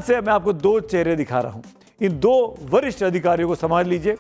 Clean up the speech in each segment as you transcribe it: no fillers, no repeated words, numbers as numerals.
से मैं आपको दो चेहरे दिखा रहा हूं। इन दो वरिष्ठ अधिकारियों को समझ लीजिए।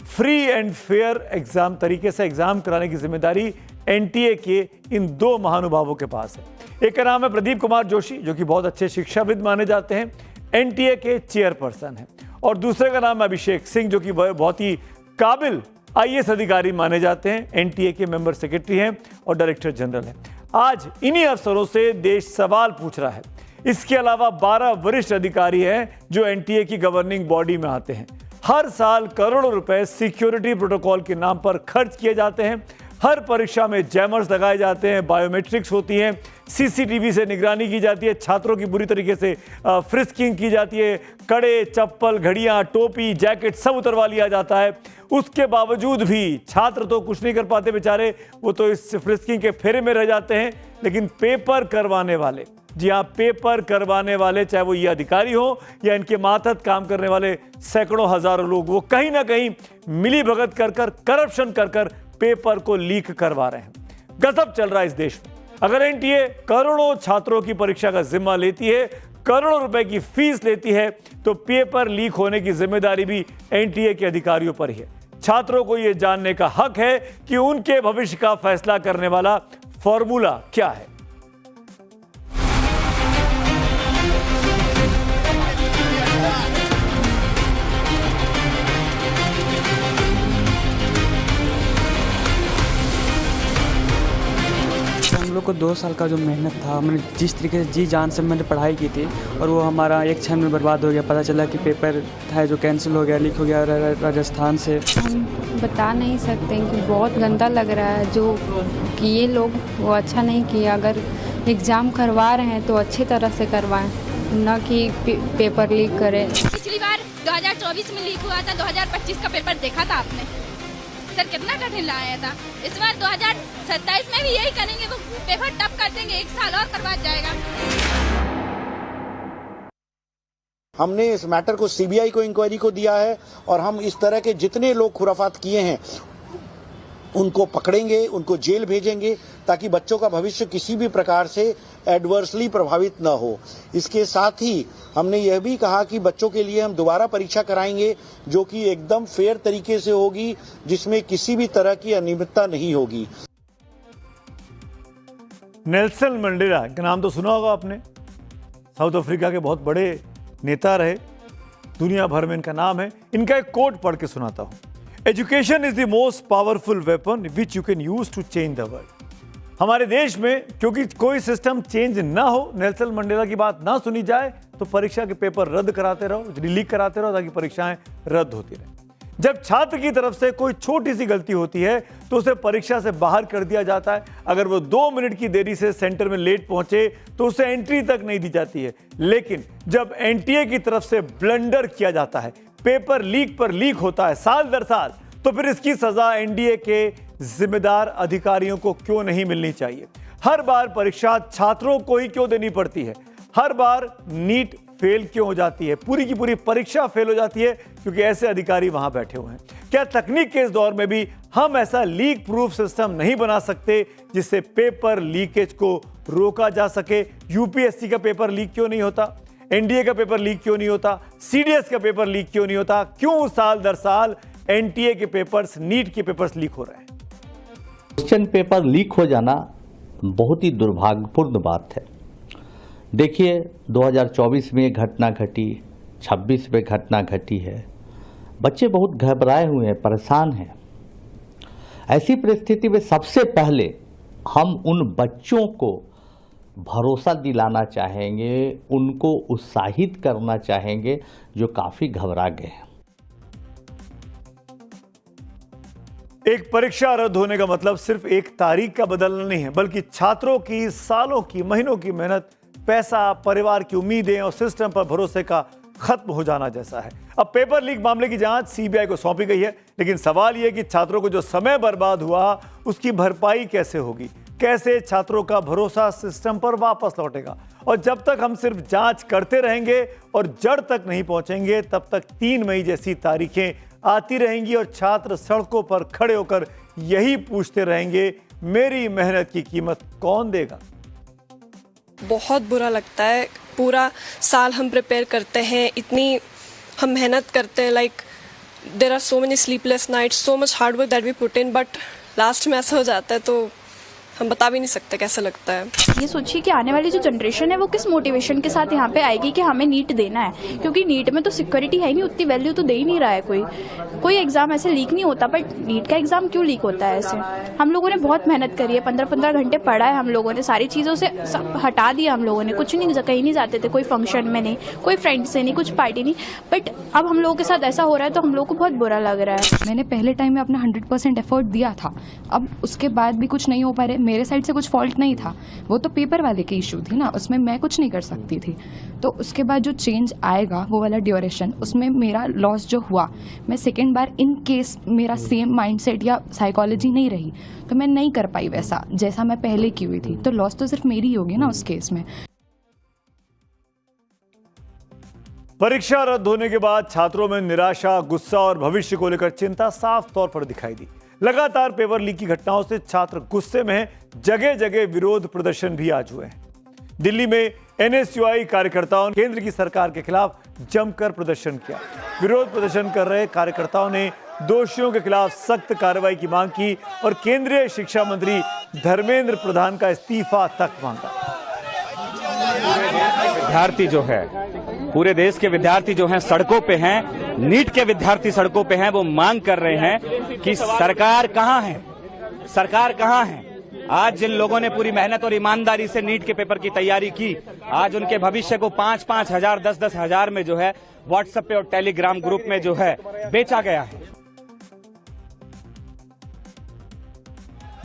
फ्री एंड फेयर एग्जाम तरीके से एग्जाम कराने की जिम्मेदारी एनटीए के इन दो महानुभावों के पास है। एक का नाम है प्रदीप कुमार जोशी, जो कि बहुत अच्छे शिक्षाविद माने जाते हैं, एनटीए के चेयरपर्सन हैं, और दूसरे का नाम है अभिषेक सिंह, जो कि बहुत ही काबिल आईएएस अधिकारी माने जाते हैं, एनटीए के मेंबर सेक्रेटरी हैं और डायरेक्टर जनरल हैं। आज इन्हीं अफसरों से देश सवाल पूछ रहा है। इसके अलावा 12 वरिष्ठ अधिकारी हैं जो एनटीए की गवर्निंग बॉडी में आते हैं। हर साल करोड़ों रुपए सिक्योरिटी प्रोटोकॉल के नाम पर खर्च किए जाते हैं। हर परीक्षा में जैमर्स लगाए जाते हैं, बायोमेट्रिक्स होती हैं, सीसीटीवी से निगरानी की जाती है, छात्रों की बुरी तरीके से फ्रिस्किंग की जाती है, कड़े, चप्पल, घड़ियां, टोपी, जैकेट सब उतरवा लिया जाता है। उसके बावजूद भी छात्र तो कुछ नहीं कर पाते बेचारे, वो तो इस फ्रिस्किंग के फेरे में रह जाते हैं। लेकिन पेपर करवाने वाले, जी हाँ, पेपर करवाने वाले, चाहे वो ये अधिकारी हो या इनके मातहत काम करने वाले सैकड़ों हजारों लोग, वो कहीं ना कहीं मिली भगत कर करप्शन कर पेपर को लीक करवा रहे हैं। गजब चल रहा है इस देश में। अगर एनटीए करोड़ों छात्रों की परीक्षा का जिम्मा लेती है, करोड़ों रुपए की फीस लेती है, तो पेपर लीक होने की जिम्मेदारी भी एनटीए के अधिकारियों पर ही है। छात्रों को यह जानने का हक है कि उनके भविष्य का फैसला करने वाला फॉर्मूला क्या है। हम लोग को 2 साल का जो मेहनत था, मैंने जिस तरीके से जी जान से मैंने पढ़ाई की थी, और वो हमारा एक क्षण में बर्बाद हो गया। पता चला कि पेपर था जो कैंसिल हो गया, लीक हो गया राजस्थान से। हम बता नहीं सकते कि बहुत गंदा लग रहा है जो कि ये लोग वो अच्छा नहीं किया। अगर एग्ज़ाम करवा रहे हैं तो अच्छी तरह से करवाएं, ना कि पेपर लीक करें। पिछली बार 2024 में लीक हुआ था, 2025 का पेपर देखा था आपने सर, कितना कठिन आया था। इस बार 2027 में भी यही करेंगे, वो पेपर टफ कर देंगे, 1 साल और बर्बाद जाएगा। हमने इस मैटर को सीबीआई को इंक्वायरी को दिया है, और हम इस तरह के जितने लोग खुराफात किए हैं उनको पकड़ेंगे, उनको जेल भेजेंगे, ताकि बच्चों का भविष्य किसी भी प्रकार से एडवर्सली प्रभावित न हो। इसके साथ ही हमने यह भी कहा कि बच्चों के लिए हम दोबारा परीक्षा कराएंगे, जो कि एकदम फेयर तरीके से होगी, जिसमें किसी भी तरह की अनियमितता नहीं होगी। नेल्सन मंडेला का नाम तो सुना होगा आपने। साउथ अफ्रीका के बहुत बड़े नेता रहे, दुनिया भर में इनका नाम है। इनका एक कोट पढ़ के सुनाता हूं। Education is the most powerful weapon which you can use to change the world. हमारे देश में क्योंकि कोई सिस्टम चेंज ना हो, नेल्सन मंडेला की बात ना सुनी जाए, तो परीक्षा के पेपर रद्द कराते रहो, लीक कराते रहो, ताकि परीक्षाएं रद्द होती रहें। जब छात्र की तरफ से कोई छोटी सी गलती होती है तो उसे परीक्षा से बाहर कर दिया जाता है। अगर वो 2 मिनट की देरी से सेंटर में लेट पहुंचे तो उसे एंट्री तक नहीं दी जाती है। लेकिन जब एनटीए की तरफ से ब्लंडर किया जाता है, पेपर लीक पर लीक होता है साल दर साल, तो फिर इसकी सजा एनडीए के जिम्मेदार अधिकारियों को क्यों नहीं मिलनी चाहिए? हर बार परीक्षा छात्रों को ही क्यों देनी पड़ती है? हर बार नीट फेल क्यों हो जाती है? पूरी की पूरी परीक्षा फेल हो जाती है क्योंकि ऐसे अधिकारी वहां बैठे हुए हैं। क्या तकनीक के इस दौर में भी हम ऐसा लीक प्रूफ सिस्टम नहीं बना सकते जिससे पेपर लीकेज को रोका जा सके? यूपीएससी का पेपर लीक क्यों नहीं होता? एनडीए का पेपर लीक क्यों नहीं होता? सीडीएस का पेपर लीक क्यों नहीं होता? क्यों साल दर साल एनटीए के पेपर्स, नीट के पेपर्स लीक हो रहे हैं? क्वेश्चन पेपर लीक हो जाना बहुत ही दुर्भाग्यपूर्ण बात है। देखिए, 2024 में घटना घटी, 26 में घटना घटी है। बच्चे बहुत घबराए हुए हैं, परेशान हैं। ऐसी परिस्थिति में सबसे पहले हम उन बच्चों को भरोसा दिलाना चाहेंगे, उनको उत्साहित करना चाहेंगे जो काफ़ी घबरा गए हैं। एक परीक्षा रद्द होने का मतलब सिर्फ एक तारीख का बदलना नहीं है, बल्कि छात्रों की सालों की, महीनों की मेहनत, पैसा, परिवार की उम्मीदें और सिस्टम पर भरोसे का खत्म हो जाना जैसा है। अब पेपर लीक मामले की जांच सीबीआई को सौंपी गई है, लेकिन सवाल यह कि छात्रों को जो समय बर्बाद हुआ उसकी भरपाई कैसे होगी? कैसे छात्रों का भरोसा सिस्टम पर वापस लौटेगा? और जब तक हम सिर्फ जांच करते रहेंगे और जड़ तक नहीं पहुंचेंगे, तब तक 3 मई जैसी तारीखें आती रहेंगी और छात्र सड़कों पर खड़े होकर यही पूछते रहेंगे, मेरी मेहनत की कीमत कौन देगा? बहुत बुरा लगता है पूरा साल हम प्रिपेयर करते हैं, इतनी हम मेहनत करते हैं, like there are so many sleepless nights, so much hard work that we put in, but last में ऐसा हो जाता है तो हम बता भी नहीं सकते कैसा लगता है। ये सोचिए कि आने वाली जो जनरेशन है वो किस मोटिवेशन के साथ यहाँ पे आएगी कि हमें नीट देना है, क्योंकि नीट में तो सिक्योरिटी है ही नहीं, उतनी वैल्यू तो दे ही नहीं रहा है कोई एग्जाम ऐसे लीक नहीं होता, बट नीट का एग्जाम क्यों लीक होता है ऐसे। हम लोगों ने बहुत मेहनत करी है, 15-15 घंटे पढ़ा है हम लोगों ने, सारी चीज़ों से सब हटा दिया हम लोगों ने, कुछ नहीं, कहीं नहीं जाते थे, कोई फंक्शन में नहीं, कोई फ्रेंड से नहीं, कुछ पार्टी नहीं, बट अब हम लोगों के साथ ऐसा हो रहा है तो हम लोग को बहुत बुरा लग रहा है। मैंने पहले टाइम में अपना 100% एफर्ट दिया था, अब उसके बाद भी कुछ नहीं हो पा रहे, मेरे साइड से कुछ फॉल्ट नहीं था, वो तो पेपर वाले की इशू थी ना, उसमें मैं कुछ नहीं कर सकती थी। तो उसके बाद जो चेंज आएगा वो वाला ड्यूरेशन, उसमें मेरा लॉस जो हुआ, मैं सेकेंड बार इन केस मेरा सेम माइंडसेट या साइकोलॉजी नहीं रही तो मैं नहीं कर पाई वैसा जैसा मैं पहले की हुई थी, तो लॉस तो सिर्फ मेरी ही होगी ना उस केस में। परीक्षा रद्द होने के बाद छात्रों में निराशा, गुस्सा और भविष्य को लेकर चिंता साफ तौर पर दिखाई दी। लगातार पेपर लीक की घटनाओं से छात्र गुस्से में हैं, जगह जगह विरोध प्रदर्शन भी आज हुए हैं। दिल्ली में एनएसयूआई कार्यकर्ताओं ने केंद्र की सरकार के खिलाफ जमकर प्रदर्शन किया। विरोध प्रदर्शन कर रहे कार्यकर्ताओं ने दोषियों के खिलाफ सख्त कार्रवाई की मांग की और केंद्रीय शिक्षा मंत्री धर्मेंद्र प्रधान का इस्तीफा तक मांगा। विद्यार्थी जो है, पूरे देश के विद्यार्थी जो हैं सड़कों पे हैं, नीट के विद्यार्थी सड़कों पे हैं, वो मांग कर रहे हैं कि सरकार कहाँ है, सरकार कहाँ है। आज जिन लोगों ने पूरी मेहनत और ईमानदारी से नीट के पेपर की तैयारी की, आज उनके भविष्य को 5-5 हजार 10-10 हजार में जो है व्हाट्सएप पे और टेलीग्राम ग्रुप में जो है बेचा गया है।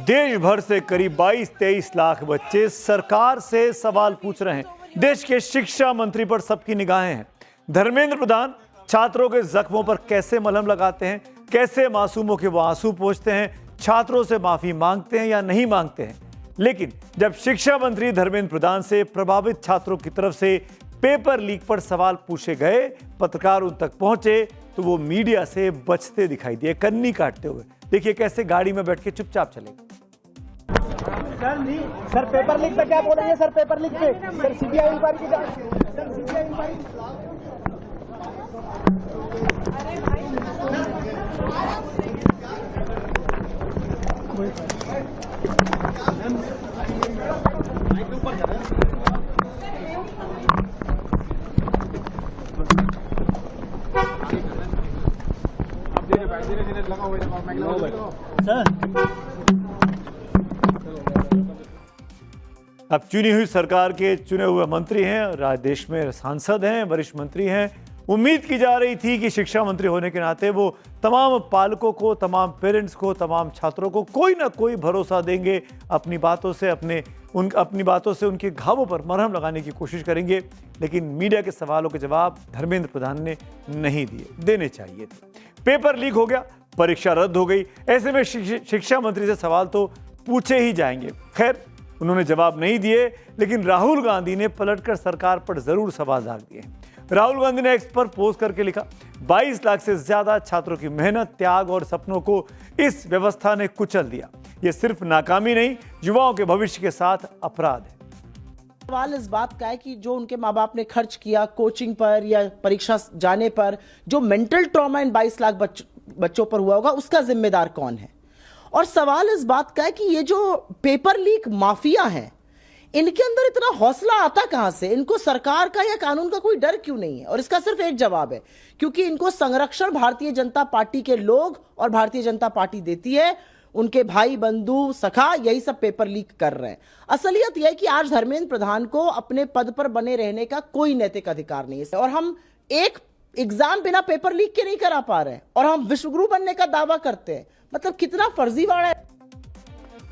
देश भर से करीब 22-23 लाख बच्चे सरकार से सवाल पूछ रहे हैं। देश के शिक्षा मंत्री पर सबकी निगाहें हैं। धर्मेंद्र प्रधान छात्रों के जख्मों पर कैसे मलहम लगाते हैं, कैसे मासूमों के वो आंसू पोंछते हैं, छात्रों से माफी मांगते हैं या नहीं मांगते हैं। लेकिन जब शिक्षा मंत्री धर्मेंद्र प्रधान से प्रभावित छात्रों की तरफ से पेपर लीक पर सवाल पूछे गए, पत्रकार उन तक पहुंचे तो वो मीडिया से बचते दिखाई दिए, कन्नी काटते हुए। देखिए कैसे गाड़ी में बैठ के चुपचाप चले। सर पेपर लीक पे क्या बोलेंगे? सर पेपर लीक पे सर सीबीआई इंक्वायरी की जाए। सर सीबीआई इंक्वायरी अब चुनी हुई सरकार के चुने हुए मंत्री हैं, राज्य देश में सांसद हैं, वरिष्ठ मंत्री हैं। उम्मीद की जा रही थी कि शिक्षा मंत्री होने के नाते वो तमाम पालकों को, तमाम पेरेंट्स को, तमाम छात्रों को कोई ना कोई भरोसा देंगे, अपनी बातों से उनके घावों पर मरहम लगाने की कोशिश करेंगे। लेकिन मीडिया के सवालों के जवाब धर्मेंद्र प्रधान ने नहीं दिए, देने चाहिए थे। पेपर लीक हो गया, परीक्षा रद्द हो गई, ऐसे में शिक्षा मंत्री से सवाल तो पूछे ही जाएंगे। खैर, उन्होंने जवाब नहीं दिए, लेकिन राहुल गांधी ने पलटकर सरकार पर जरूर सवाल दाग दिए। राहुल गांधी ने एक्स पर पोस्ट करके लिखा, 22 लाख से ज्यादा छात्रों की मेहनत, त्याग और सपनों को इस व्यवस्था ने कुचल दिया। यह सिर्फ नाकामी नहीं, युवाओं के भविष्य के साथ अपराध है। सवाल इस बात का है कि जो उनके माँ बाप ने खर्च किया कोचिंग पर या परीक्षा जाने पर, जो मेंटल ट्रॉमा इन 22 लाख बच्चों पर हुआ होगा, उसका जिम्मेदार कौन है? और सवाल इस बात का है कि ये जो पेपर लीक माफिया हैं, इनके अंदर इतना हौसला आता कहां से? इनको सरकार का या कानून का कोई डर क्यों नहीं है? और इसका सिर्फ एक जवाब है, क्योंकि इनको संरक्षण भारतीय जनता पार्टी के लोग और भारतीय जनता पार्टी देती है। उनके भाई, बंधु, सखा यही सब पेपर लीक कर रहे हैं। असलियत यह है कि आज धर्मेंद्र प्रधान को अपने पद पर बने रहने का कोई नैतिक अधिकार नहीं है, और हम एक एग्जाम बिना पेपर लीक के नहीं करा पा रहे हैं, और हम विश्वगुरु बनने का दावा करते हैं। मतलब कितना फर्जीवाड़ा है।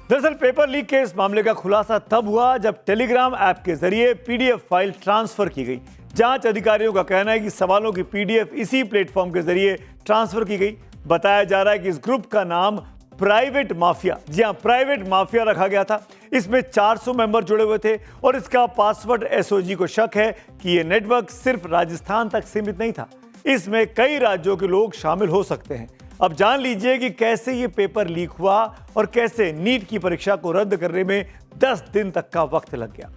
दरअसल पेपर लीक के इस मामले का खुलासा तब हुआ जब टेलीग्राम ऐप के जरिए पीडीएफ फाइल ट्रांसफर की गई। जांच अधिकारियों का कहना है कि सवालों की पीडीएफ इसी प्लेटफॉर्म के जरिए ट्रांसफर की गई। बताया जा रहा है कि इस ग्रुप का नाम प्राइवेट माफिया, जी हां, प्राइवेट माफिया रखा गया था। इसमें 400 मेंबर जुड़े हुए थे और इसका पासवर्ड एसओजी को शक है कि यह नेटवर्क सिर्फ राजस्थान तक सीमित नहीं था, इसमें कई राज्यों के लोग शामिल हो सकते हैं। अब जान लीजिए कि कैसे ये पेपर लीक हुआ और कैसे नीट की परीक्षा को रद्द करने में 10 दिन तक का वक्त लग गया।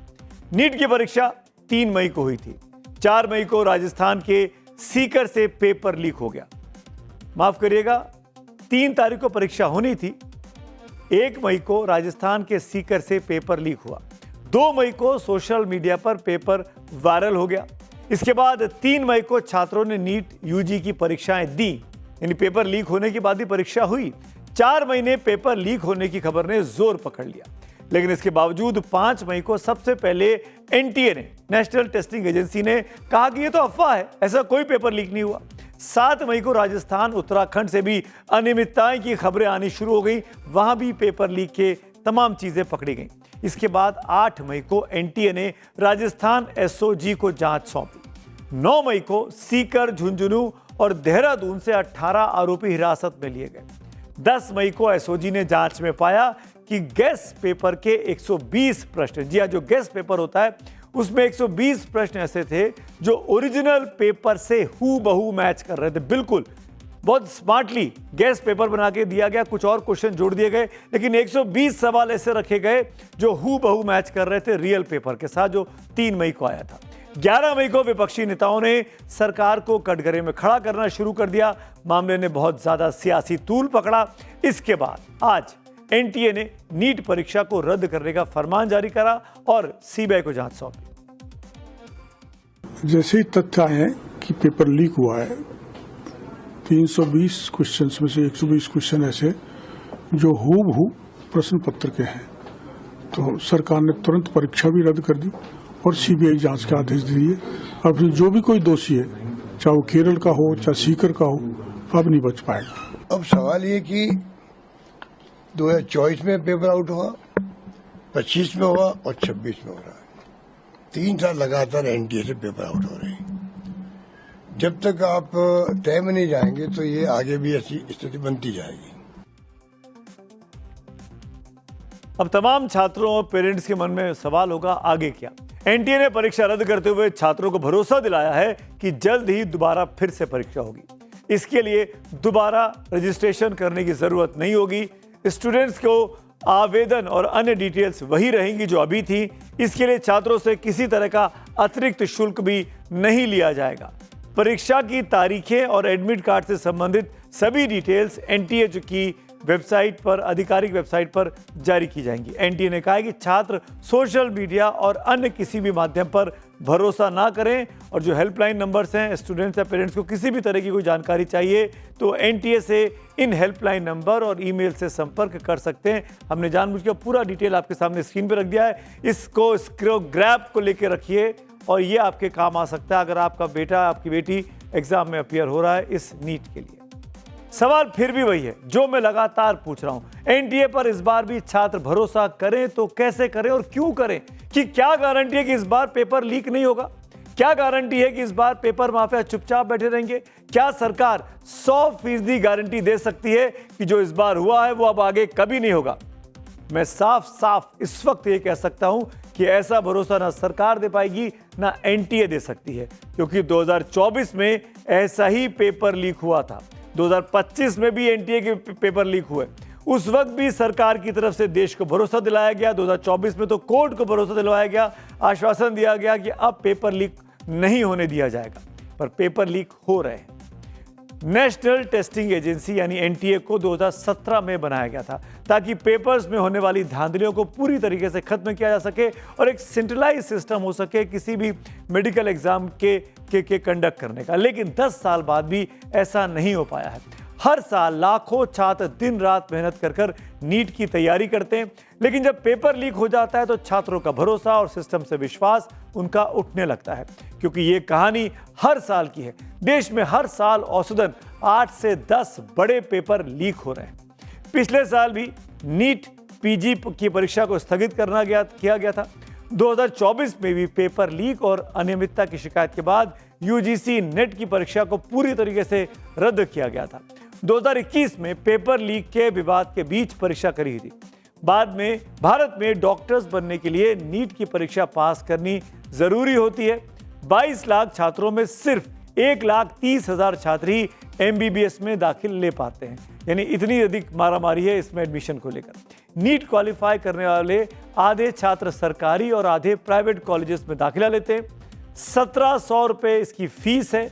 नीट की परीक्षा 3 मई को हुई थी। 4 मई को राजस्थान के सीकर से पेपर लीक हो गया। माफ करिएगा, 3 तारीख को परीक्षा होनी थी। 1 मई को राजस्थान के सीकर से पेपर लीक हुआ। 2 मई को सोशल मीडिया पर पेपर वायरल हो गया। इसके बाद 3 मई को छात्रों ने नीट यूजी की परीक्षाएं दी, यानी पेपर लीक होने के बाद ही परीक्षा हुई। 4 महीने पेपर लीक होने की खबर ने जोर पकड़ लिया, लेकिन इसके बावजूद 5 मई को सबसे पहले एनटीए ने, नेशनल टेस्टिंग एजेंसी ने कहा कि यह तो अफवाह है, ऐसा कोई पेपर लीक नहीं हुआ। 7 मई को राजस्थान, उत्तराखंड से भी अनियमितताएं की खबरें आनी शुरू हो गई, वहां भी पेपर लीक के तमाम चीजें पकड़ी गई। इसके बाद 8 मई को एनटीए ने राजस्थान एसओजी को जांच सौंपी। 9 मई को सीकर, झुंझुनू और देहरादून से 18 आरोपी हिरासत में लिए गए। 10 मई को एसओजी ने जांच में पाया कि गेस पेपर के 120 प्रश्न, जी हाँ, जो गेस पेपर होता है उसमें 120 प्रश्न ऐसे थे जो ओरिजिनल पेपर से हूबहू मैच कर रहे थे। बिल्कुल बहुत स्मार्टली गेस पेपर बना के दिया गया, कुछ और क्वेश्चन जोड़ दिए गए, लेकिन 120 सवाल ऐसे रखे गए जो हूबहू मैच कर रहे थे रियल पेपर के साथ, जो 3 मई को आया था। 11 मई को विपक्षी नेताओं ने सरकार को कटघरे में खड़ा करना शुरू कर दिया। मामले ने बहुत ज्यादा सियासी तूल पकड़ा। इसके बाद आज एनटीए ने नीट परीक्षा को रद्द करने का फरमान जारी करा और सीबीआई को जांच सौंपी। जैसे ही तथ्य आए हैं कि पेपर लीक हुआ है, 320 क्वेश्चंस में से 120 क्वेश्चन ऐसे जो हूबहू प्रश्न पत्र के हैं, तो सरकार ने तुरंत परीक्षा भी रद्द कर दी और सीबीआई जांच के आदेश दिए। अब जो भी कोई दोषी है, चाहे वो केरल का हो चाहे सीकर का हो, अब नहीं बच पाएगा। अब सवाल ये कि 2024 में पेपर आउट हुआ, 25 में हुआ और 26 में हो रहा है। 3 साल लगातार एनटीए से पेपर आउट हो रहे हैं। जब तक आप तय में नहीं जाएंगे तो ये आगे भी ऐसी स्थिति बनती जाएगी। अब तमाम छात्रों और पेरेंट्स के मन में सवाल होगा, आगे क्या? एनटीए ने परीक्षा रद्द करते हुए छात्रों को भरोसा दिलाया है कि जल्द ही दोबारा फिर से परीक्षा होगी। इसके लिए दोबारा रजिस्ट्रेशन करने की जरूरत नहीं होगी। स्टूडेंट्स को आवेदन और अन्य डिटेल्स वही रहेंगी जो अभी थी। इसके लिए छात्रों से किसी तरह का अतिरिक्त शुल्क भी नहीं लिया जाएगा। परीक्षा की तारीखें और एडमिट कार्ड से संबंधित सभी डिटेल्स एनटीए की वेबसाइट पर, आधिकारिक वेबसाइट पर जारी की जाएंगी। एनटीए ने कहा है कि छात्र सोशल मीडिया और अन्य किसी भी माध्यम पर भरोसा ना करें और जो हेल्पलाइन नंबर्स हैं, स्टूडेंट्स या पेरेंट्स को किसी भी तरह की कोई जानकारी चाहिए तो एनटीए से इन हेल्पलाइन नंबर और ईमेल से संपर्क कर सकते हैं। हमने जानबूझकर पूरा डिटेल आपके सामने स्क्रीन पर रख दिया है। इसको स्क्रोग्राफ को लेकर रखिए और ये आपके काम आ सकता है अगर आपका बेटा, आपकी बेटी एग्जाम में अपीयर हो रहा है इस नीट के लिए। सवाल फिर भी वही है जो मैं लगातार पूछ रहा हूं, एनटीए पर इस बार भी छात्र भरोसा करें तो कैसे करें और क्यों करें? कि क्या गारंटी है कि इस बार पेपर लीक नहीं होगा? क्या गारंटी है कि इस बार पेपर माफिया चुपचाप बैठे रहेंगे? क्या सरकार 100% गारंटी दे सकती है कि जो इस बार हुआ है वो अब आगे कभी नहीं होगा? मैं साफ साफ इस वक्त ये कह सकता हूं कि ऐसा भरोसा ना सरकार दे पाएगी ना एनटीए दे सकती है, क्योंकि 2024 में ऐसा ही पेपर लीक हुआ था। 2025 में भी एनटीए के पेपर लीक हुए। उस वक्त भी सरकार की तरफ से देश को भरोसा दिलाया गया। 2024 में तो कोर्ट को भरोसा दिलवाया गया, आश्वासन दिया गया कि अब पेपर लीक नहीं होने दिया जाएगा, पर पेपर लीक हो रहे हैं। नेशनल टेस्टिंग एजेंसी यानी एनटीए को 2017 में बनाया गया था ताकि पेपर्स में होने वाली धांधलियों को पूरी तरीके से खत्म किया जा सके और एक सेंट्रलाइज सिस्टम हो सके किसी भी मेडिकल एग्जाम के कंडक्ट करने का। लेकिन 10 साल बाद भी ऐसा नहीं हो पाया है। हर साल लाखों छात्र दिन रात मेहनत कर नीट की तैयारी करते हैं, लेकिन जब पेपर लीक हो जाता है तो छात्रों का भरोसा और सिस्टम से विश्वास उनका उठने लगता है, क्योंकि ये कहानी हर साल की है। देश में हर साल औसतन 8 से 10 बड़े पेपर लीक हो रहे हैं। पिछले साल भी नीट पीजी की परीक्षा को स्थगित किया गया था। 2024 में भी पेपर लीक और अनियमितता की शिकायत के बाद यूजीसी नेट की परीक्षा को पूरी तरीके से रद्द किया गया था। 2021 में पेपर लीक के विवाद के बीच परीक्षा करी थी। बाद में भारत में डॉक्टर्स बनने के लिए नीट की परीक्षा पास करनी जरूरी होती है। 22 लाख छात्रों में सिर्फ 1,30,000 छात्र ही एमबीबीएस में दाखिल ले पाते हैं, यानी इतनी अधिक मारामारी है इसमें एडमिशन को लेकर। नीट क्वालिफाई करने वाले आधे छात्र सरकारी और आधे प्राइवेट कॉलेजेस में दाखिला लेते हैं। 1700 रुपये इसकी फीस है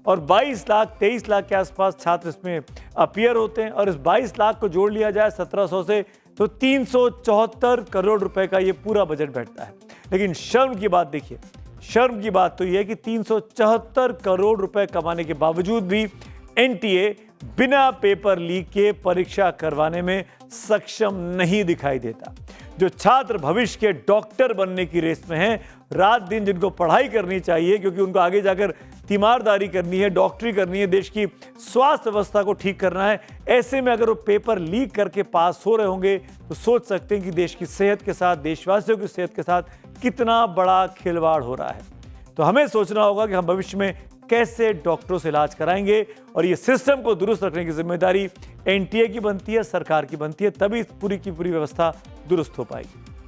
और 22 लाख 23 लाख के आसपास छात्र इसमें अपीयर होते हैं। और इस 22 लाख को जोड़ लिया जाए 1700 से तो 374 करोड़ रुपए का ये पूरा बजट बैठता है। लेकिन शर्म की बात देखिए, शर्म की बात तो यह है कि 374 करोड़ रुपए कमाने के बावजूद भी एनटीए बिना पेपर लीक के परीक्षा करवाने में सक्षम नहीं दिखाई देता। जो छात्र भविष्य के डॉक्टर बनने की रेस में हैं, रात दिन जिनको पढ़ाई करनी चाहिए क्योंकि उनको आगे जाकर तीमारदारी करनी है, डॉक्टरी करनी है, देश की स्वास्थ्य व्यवस्था को ठीक करना है, ऐसे में अगर वो पेपर लीक करके पास हो रहे होंगे तो सोच सकते हैं कि देश की सेहत के साथ, देशवासियों की सेहत के साथ कितना बड़ा खिलवाड़ हो रहा है। तो हमें सोचना होगा कि हम भविष्य में कैसे डॉक्टरों से इलाज कराएंगे और ये सिस्टम को दुरुस्त रखने की जिम्मेदारी एनटीए की बनती है, सरकार की बनती है, तभी पूरी की पूरी व्यवस्था दुरुस्त हो पाएगी।